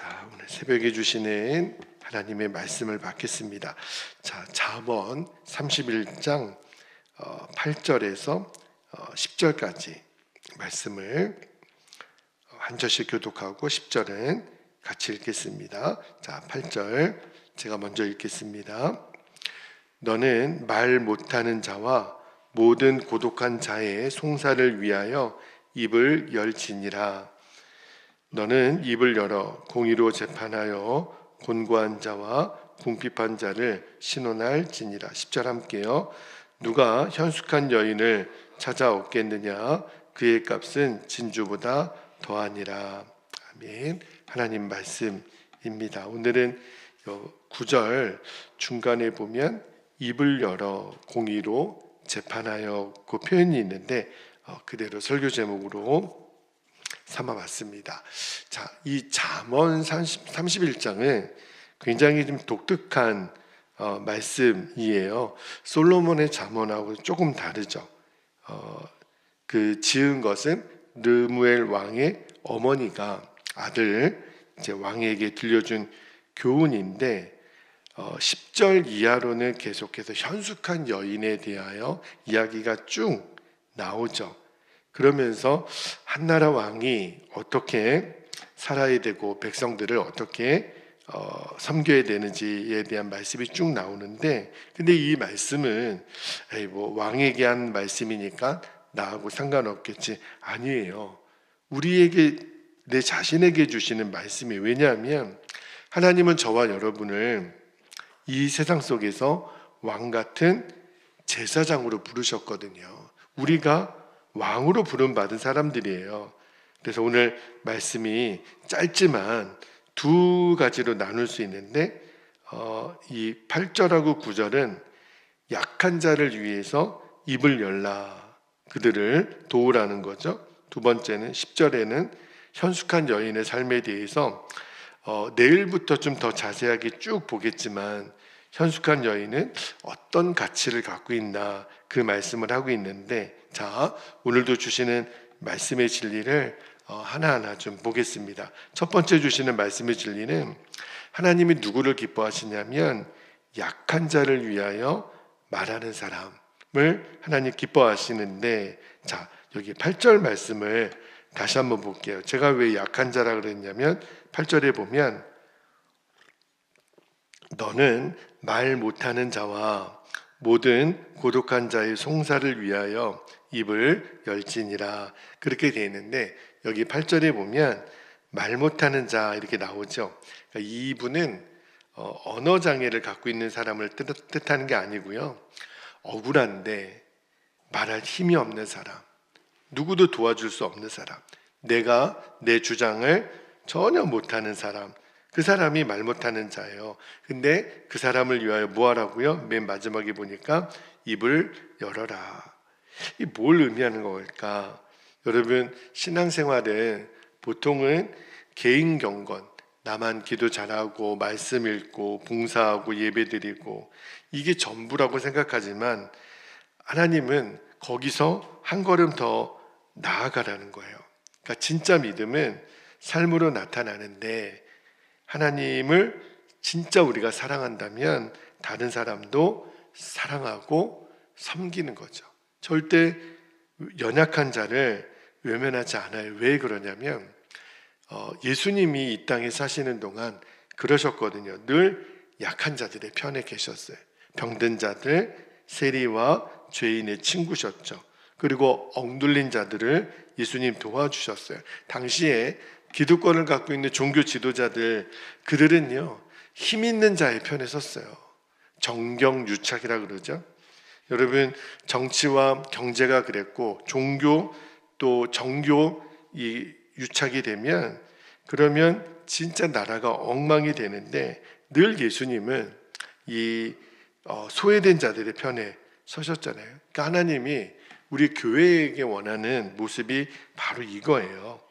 자, 오늘 새벽에 주시는 하나님의 말씀을 받겠습니다. 자, 잠언 31장 8절에서 10절까지 말씀을 한 절씩 교독하고 10절은 같이 읽겠습니다. 자, 8절 제가 먼저 읽겠습니다. 너는 말 못하는 자와 모든 고독한 자의 송사를 위하여 입을 열지니라. 너는 입을 열어 공의로 재판하여 곤고한 자와 궁핍한 자를 신원할지니라. 10절 함께요. 누가 현숙한 여인을 찾아오겠느냐? 그의 값은 진주보다 더하니라. 아멘. 하나님 말씀입니다. 오늘은 9절 중간에 보면 입을 열어 공의로 재판하여 그 표현이 있는데 그대로 설교 제목으로 삼아봤습니다. 자, 이 잠언 31장은 굉장히 좀 독특한 말씀이에요. 솔로몬의 잠언하고 조금 다르죠. 그 지은 것은 르무엘 왕의 어머니가 아들 이제 왕에게 들려준 교훈인데 10절 이하로는 계속해서 현숙한 여인에 대하여 이야기가 쭉 나오죠. 그러면서 한나라 왕이 어떻게 살아야 되고 백성들을 어떻게 섬겨야 되는지에 대한 말씀이 쭉 나오는데, 근데 이 말씀은 뭐 왕에게 한 말씀이니까 나하고 상관없겠지, 아니에요. 우리에게, 내 자신에게 주시는 말씀이에요. 왜냐하면 하나님은 저와 여러분을 이 세상 속에서 왕 같은 제사장으로 부르셨거든요. 우리가 왕으로 부름받은 사람들이에요. 그래서 오늘 말씀이 짧지만 두 가지로 나눌 수 있는데 이 8절하고 9절은 약한 자를 위해서 입을 열라, 그들을 도우라는 거죠. 두 번째는 10절에는 현숙한 여인의 삶에 대해서 내일부터 좀 더 자세하게 쭉 보겠지만 현숙한 여인은 어떤 가치를 갖고 있나 그 말씀을 하고 있는데, 자, 오늘도 주시는 말씀의 진리를 하나하나 좀 보겠습니다. 첫 번째 주시는 말씀의 진리는 하나님이 누구를 기뻐하시냐면 약한 자를 위하여 말하는 사람을 하나님 기뻐하시는데, 자, 여기 8절 말씀을 다시 한번 볼게요. 제가 왜 약한 자라 그랬냐면 8절에 보면 너는 말 못하는 자와 모든 고독한 자의 송사를 위하여 입을 열지니라, 그렇게 되어 있는데 여기 8절에 보면 말 못하는 자 이렇게 나오죠. 그러니까 이분은 언어 장애를 갖고 있는 사람을 뜻하는 게 아니고요, 억울한데 말할 힘이 없는 사람, 누구도 도와줄 수 없는 사람, 내가 내 주장을 전혀 못하는 사람, 그 사람이 말 못하는 자예요. 근데 그 사람을 위하여 뭐 하라고요? 맨 마지막에 보니까 입을 열어라. 이 뭘 의미하는 걸까? 여러분, 신앙생활은 보통은 개인 경건, 나만 기도 잘하고 말씀 읽고 봉사하고 예배드리고 이게 전부라고 생각하지만 하나님은 거기서 한 걸음 더 나아가라는 거예요. 그러니까 진짜 믿음은 삶으로 나타나는데, 하나님을 진짜 우리가 사랑한다면 다른 사람도 사랑하고 섬기는 거죠. 절대 연약한 자를 외면하지 않아요. 왜 그러냐면 예수님이 이 땅에 사시는 동안 그러셨거든요. 늘 약한 자들의 편에 계셨어요. 병든 자들, 세리와 죄인의 친구셨죠. 그리고 억눌린 자들을 예수님 도와주셨어요. 당시에 기득권을 갖고 있는 종교 지도자들, 그들은요 힘 있는 자의 편에 섰어요. 정경유착이라 그러죠. 여러분, 정치와 경제가 그랬고 종교 또 정교 이 유착이 되면 그러면 진짜 나라가 엉망이 되는데, 늘 예수님은 이 소외된 자들의 편에 서셨잖아요. 그러니까 하나님이 우리 교회에게 원하는 모습이 바로 이거예요.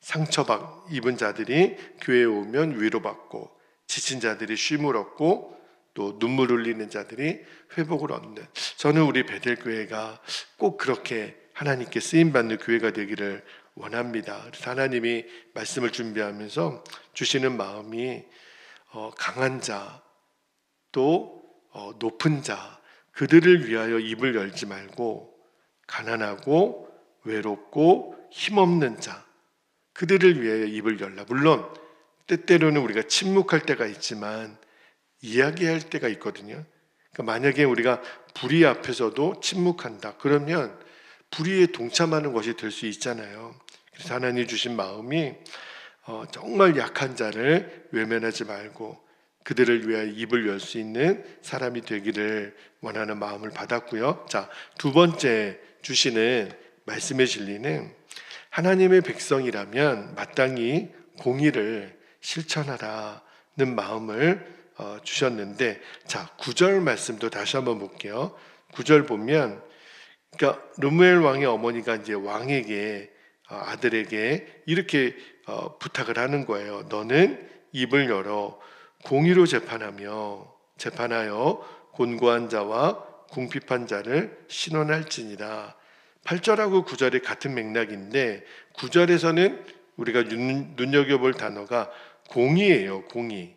상처 입은 자들이 교회에 오면 위로받고, 지친 자들이 쉼을 얻고, 또 눈물 흘리는 자들이 회복을 얻는, 저는 우리 베델교회가 꼭 그렇게 하나님께 쓰임받는 교회가 되기를 원합니다. 그래서 하나님이 말씀을 준비하면서 주시는 마음이 강한 자, 또 높은 자, 그들을 위하여 입을 열지 말고 가난하고 외롭고 힘없는 자, 그들을 위하여 입을 열라. 물론 때때로는 우리가 침묵할 때가 있지만 이야기할 때가 있거든요. 그러니까 만약에 우리가 불의 앞에서도 침묵한다, 그러면 불의에 동참하는 것이 될 수 있잖아요. 그래서 하나님 주신 마음이 정말 약한 자를 외면하지 말고 그들을 위하여 입을 열 수 있는 사람이 되기를 원하는 마음을 받았고요. 자, 두 번째 주시는 말씀의 진리는 하나님의 백성이라면 마땅히 공의를 실천하라는 마음을 주셨는데, 자, 9절 말씀도 다시 한번 볼게요. 9절 보면, 그러니까 르무엘 왕의 어머니가 이제 왕에게 아들에게 이렇게 부탁을 하는 거예요. 너는 입을 열어 공의로 재판하여 곤고한 자와 궁핍한 자를 신원할지니라. 8절하고 9절이 같은 맥락인데 9절에서는 우리가 눈여겨볼 단어가 공의예요. 공의.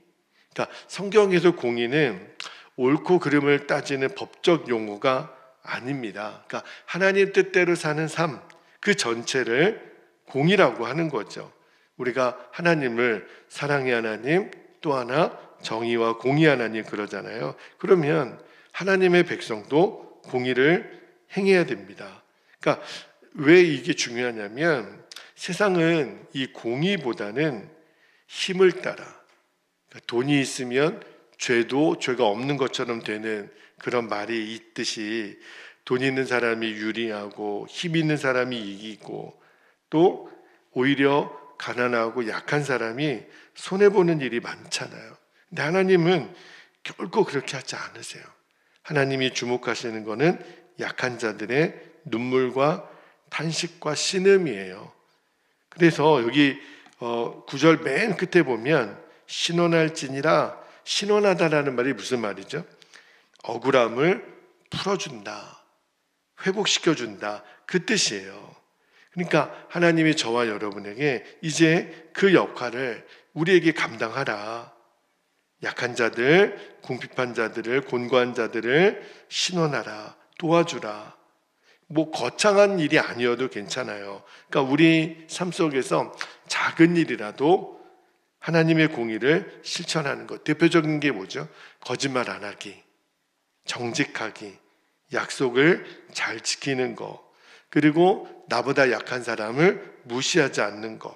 그러니까 성경에서 공의는 옳고 그름을 따지는 법적 용어가 아닙니다. 그러니까 하나님 뜻대로 사는 삶, 그 전체를 공의라고 하는 거죠. 우리가 하나님을 사랑의 하나님, 또 하나 정의와 공의 하나님 그러잖아요. 그러면 하나님의 백성도 공의를 행해야 됩니다. 그러니까 왜 이게 중요하냐면 세상은 이 공의보다는 힘을 따라, 그러니까 돈이 있으면 죄가 없는 것처럼 되는 그런 말이 있듯이 돈 있는 사람이 유리하고 힘 있는 사람이 이기고 또 오히려 가난하고 약한 사람이 손해보는 일이 많잖아요. 근데 하나님은 결코 그렇게 하지 않으세요. 하나님이 주목하시는 것은 약한 자들의 눈물과 탄식과 신음이에요. 그래서 여기 9절 맨 끝에 보면 신원할지니라, 신원하다라는 말이 무슨 말이죠? 억울함을 풀어준다, 회복시켜준다, 그 뜻이에요. 그러니까 하나님이 저와 여러분에게 이제 그 역할을 우리에게 감당하라. 약한 자들, 궁핍한 자들을, 곤고한 자들을 신원하라, 도와주라. 뭐 거창한 일이 아니어도 괜찮아요. 그러니까 우리 삶 속에서 작은 일이라도 하나님의 공의를 실천하는 것. 대표적인 게 뭐죠? 거짓말 안 하기, 정직하기, 약속을 잘 지키는 것, 그리고 나보다 약한 사람을 무시하지 않는 것,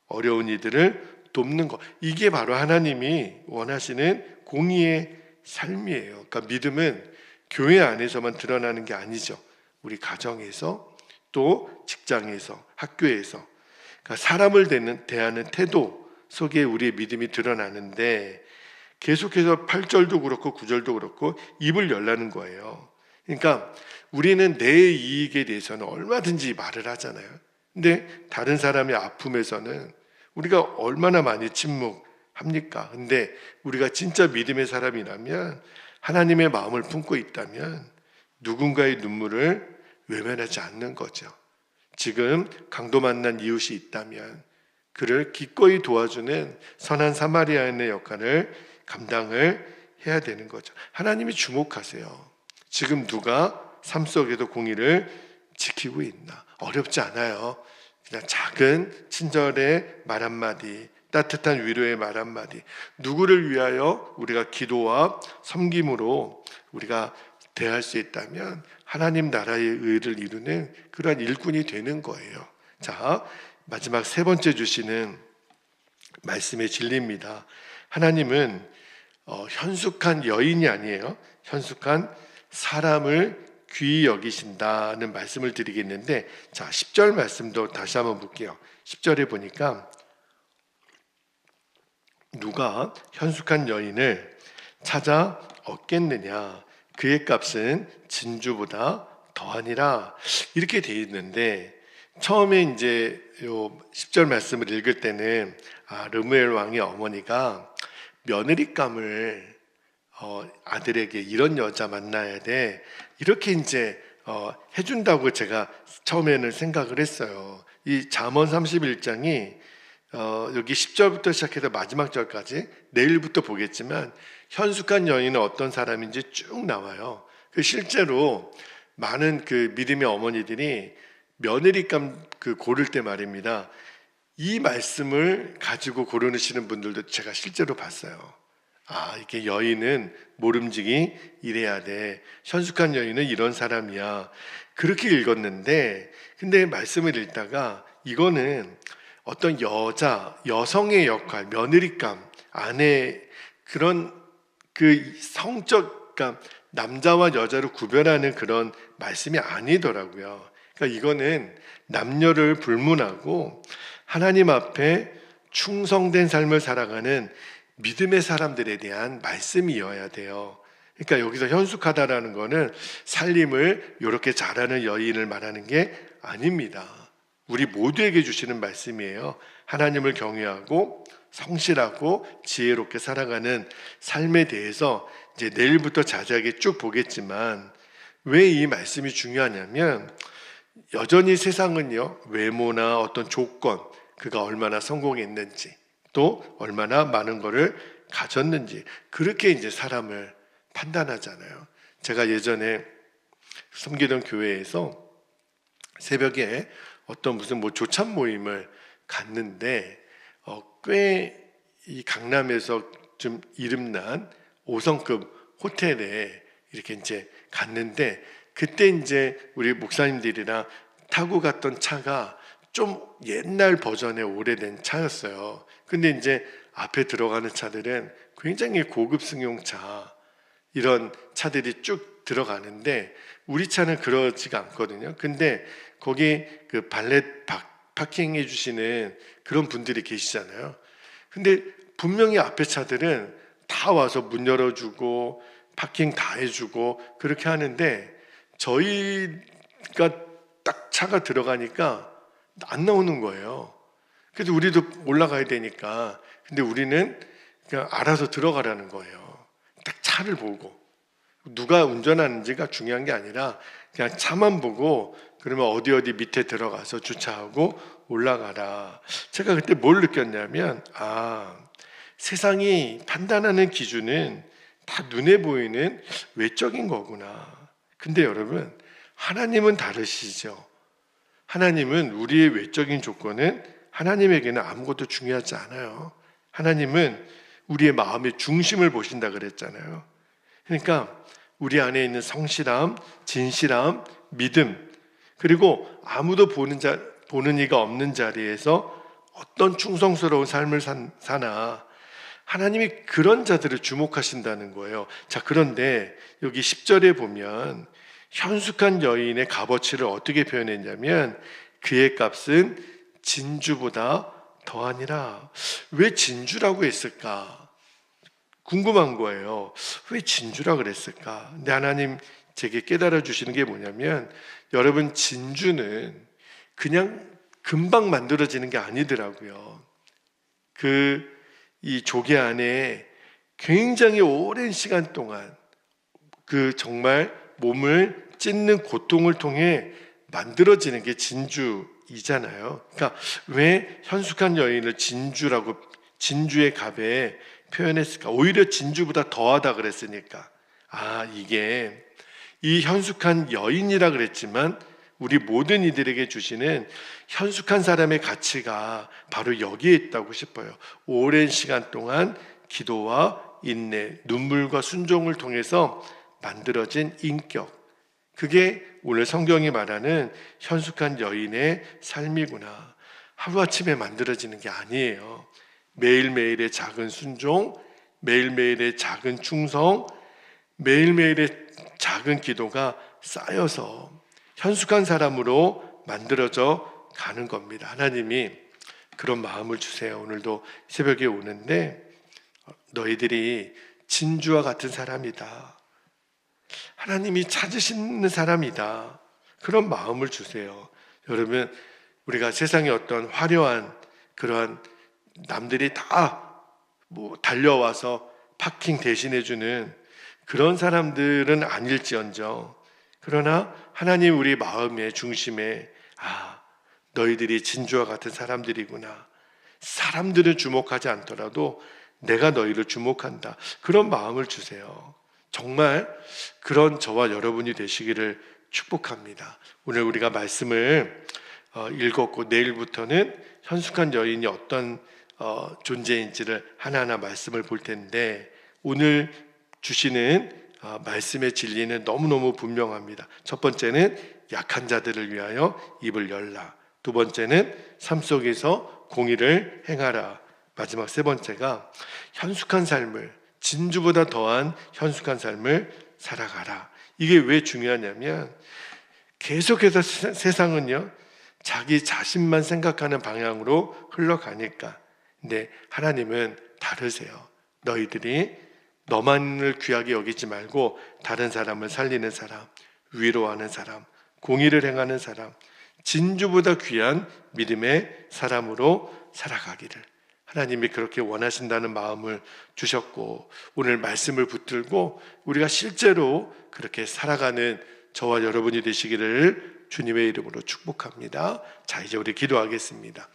어려운 이들을 돕는 것. 이게 바로 하나님이 원하시는 공의의 삶이에요. 그러니까 믿음은 교회 안에서만 드러나는 게 아니죠. 우리 가정에서, 또 직장에서, 학교에서, 그러니까 사람을 대하는 태도 속에 우리의 믿음이 드러나는데, 계속해서 8절도 그렇고 9절도 그렇고 입을 열라는 거예요. 그러니까 우리는 내 이익에 대해서는 얼마든지 말을 하잖아요. 근데 다른 사람의 아픔에서는 우리가 얼마나 많이 침묵합니까? 근데 우리가 진짜 믿음의 사람이라면, 하나님의 마음을 품고 있다면 누군가의 눈물을 외면하지 않는 거죠. 지금 강도 만난 이웃이 있다면 그를 기꺼이 도와주는 선한 사마리아인의 역할을 감당을 해야 되는 거죠. 하나님이 주목하세요. 지금 누가 삶 속에도 공의를 지키고 있나? 어렵지 않아요. 그냥 작은 친절의 말 한마디, 따뜻한 위로의 말 한마디, 누구를 위하여 우리가 기도와 섬김으로 우리가 대할 수 있다면 하나님 나라의 의를 이루는 그러한 일꾼이 되는 거예요. 자, 마지막 세 번째 주시는 말씀의 진리입니다. 하나님은 현숙한 여인이 아니에요. 현숙한 사람을 귀히 여기신다는 말씀을 드리겠는데, 자, 10절 말씀도 다시 한번 볼게요. 10절에 보니까 누가 현숙한 여인을 찾아 얻겠느냐, 그의 값은 진주보다 더하니라, 이렇게 되어 있는데, 처음에 이제 요 10절 말씀을 읽을 때는 르무엘 왕의 어머니가 며느리감을 아들에게 이런 여자 만나야 돼, 이렇게 이제 해준다고 제가 처음에는 생각을 했어요. 이 잠언 31장이 여기 10절부터 시작해서 마지막 절까지 내일부터 보겠지만 현숙한 여인은 어떤 사람인지 쭉 나와요. 실제로 많은 그 믿음의 어머니들이 며느리감 고를 때 말입니다. 이 말씀을 가지고 고르시는 분들도 제가 실제로 봤어요. 이게 여인은 모름지기 이래야 돼. 현숙한 여인은 이런 사람이야. 그렇게 읽었는데, 근데 말씀을 읽다가 이거는 어떤 여성의 역할, 며느리감, 아내, 그런 그 성적, 그러니까 남자와 여자를 구별하는 그런 말씀이 아니더라고요. 그러니까 이거는 남녀를 불문하고 하나님 앞에 충성된 삶을 살아가는 믿음의 사람들에 대한 말씀이어야 돼요. 그러니까 여기서 현숙하다라는 거는 살림을 이렇게 잘하는 여인을 말하는 게 아닙니다. 우리 모두에게 주시는 말씀이에요. 하나님을 경외하고 성실하고 지혜롭게 살아가는 삶에 대해서 이제 내일부터 자세하게 쭉 보겠지만, 왜 이 말씀이 중요하냐면 여전히 세상은요, 외모나 어떤 조건, 그가 얼마나 성공했는지, 또 얼마나 많은 거를 가졌는지, 그렇게 이제 사람을 판단하잖아요. 제가 예전에 섬기던 교회에서 새벽에 어떤 무슨 조찬 모임을 갔는데 꽤 이 강남에서 좀 이름난 5성급 호텔에 이렇게 이제 갔는데, 그때 이제 우리 목사님들이랑 타고 갔던 차가 좀 옛날 버전의 오래된 차였어요. 근데 이제 앞에 들어가는 차들은 굉장히 고급 승용차, 이런 차들이 쭉 들어가는데 우리 차는 그러지가 않거든요. 근데 거기 그 발렛 파킹 해주시는 그런 분들이 계시잖아요. 근데 분명히 앞에 차들은 다 와서 문 열어주고 파킹 다 해주고 그렇게 하는데, 저희가 딱 차가 들어가니까 안 나오는 거예요. 그래서 우리도 올라가야 되니까, 근데 우리는 그냥 알아서 들어가라는 거예요. 딱 차를 보고, 누가 운전하는지가 중요한 게 아니라 그냥 차만 보고, 그러면 어디 밑에 들어가서 주차하고 올라가라. 제가 그때 뭘 느꼈냐면, 세상이 판단하는 기준은 다 눈에 보이는 외적인 거구나. 근데 여러분, 하나님은 다르시죠. 하나님은 우리의 외적인 조건은 하나님에게는 아무것도 중요하지 않아요. 하나님은 우리의 마음의 중심을 보신다 그랬잖아요. 그러니까 우리 안에 있는 성실함, 진실함, 믿음, 그리고 아무도 보는 이가 없는 자리에서 어떤 충성스러운 삶을 사나, 하나님이 그런 자들을 주목하신다는 거예요. 자, 그런데 여기 10절에 보면 현숙한 여인의 값어치를 어떻게 표현했냐면, 그의 값은 진주보다 더하니라. 왜 진주라고 했을까? 궁금한 거예요. 왜 진주라 그랬을까? 근데 하나님 제게 깨달아 주시는 게 뭐냐면, 여러분, 진주는 그냥 금방 만들어지는 게 아니더라고요. 이 조개 안에 굉장히 오랜 시간 동안 정말 몸을 찢는 고통을 통해 만들어지는 게 진주이잖아요. 그러니까 왜 현숙한 여인을 진주의 값에 표현했을까? 오히려 진주보다 더하다 그랬으니까. 이게 이 현숙한 여인이라 그랬지만 우리 모든 이들에게 주시는 현숙한 사람의 가치가 바로 여기에 있다고 싶어요. 오랜 시간 동안 기도와 인내, 눈물과 순종을 통해서 만들어진 인격, 그게 오늘 성경이 말하는 현숙한 여인의 삶이구나. 하루아침에 만들어지는 게 아니에요. 매일매일의 작은 순종, 매일매일의 작은 충성, 매일매일의 작은 기도가 쌓여서 현숙한 사람으로 만들어져 가는 겁니다. 하나님이 그런 마음을 주세요. 오늘도 새벽에 오는데 너희들이 진주와 같은 사람이다, 하나님이 찾으시는 사람이다, 그런 마음을 주세요. 여러분, 우리가 세상에 어떤 화려한 그러한 남들이 다 달려와서 파킹 대신해주는 그런 사람들은 아닐지언정, 그러나 하나님 우리 마음의 중심에 너희들이 진주와 같은 사람들이구나. 사람들은 주목하지 않더라도 내가 너희를 주목한다. 그런 마음을 주세요. 정말 그런 저와 여러분이 되시기를 축복합니다. 오늘 우리가 말씀을 읽었고 내일부터는 현숙한 여인이 어떤 존재인지를 하나하나 말씀을 볼 텐데, 오늘 주시는 말씀의 진리는 너무너무 분명합니다. 첫 번째는 약한 자들을 위하여 입을 열라. 두 번째는 삶 속에서 공의를 행하라. 마지막 세 번째가 현숙한 삶을, 진주보다 더한 현숙한 삶을 살아가라. 이게 왜 중요하냐면 계속해서 세상은요 자기 자신만 생각하는 방향으로 흘러가니까. 근데 하나님은 다르세요. 너희들이 너만을 귀하게 여기지 말고 다른 사람을 살리는 사람, 위로하는 사람, 공의를 행하는 사람, 진주보다 귀한 믿음의 사람으로 살아가기를 하나님이 그렇게 원하신다는 마음을 주셨고, 오늘 말씀을 붙들고 우리가 실제로 그렇게 살아가는 저와 여러분이 되시기를 주님의 이름으로 축복합니다. 자, 이제 우리 기도하겠습니다.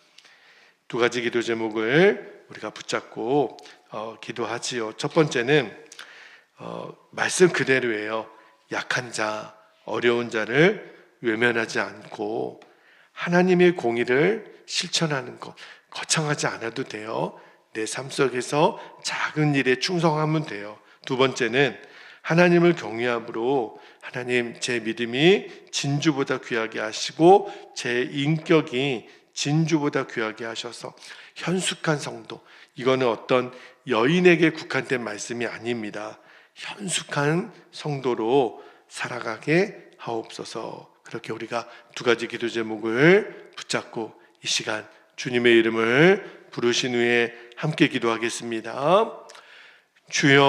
두 가지 기도 제목을 우리가 붙잡고 기도하지요. 첫 번째는 말씀 그대로예요. 약한 자, 어려운 자를 외면하지 않고 하나님의 공의를 실천하는 것, 거창하지 않아도 돼요. 내 삶 속에서 작은 일에 충성하면 돼요. 두 번째는 하나님을 경외함으로 하나님, 제 믿음이 진주보다 귀하게 하시고 제 인격이 진주보다 귀하게 하셔서 현숙한 성도, 이거는 어떤 여인에게 국한된 말씀이 아닙니다. 현숙한 성도로 살아가게 하옵소서. 그렇게 우리가 두 가지 기도 제목을 붙잡고 이 시간 주님의 이름을 부르신 후에 함께 기도하겠습니다. 주여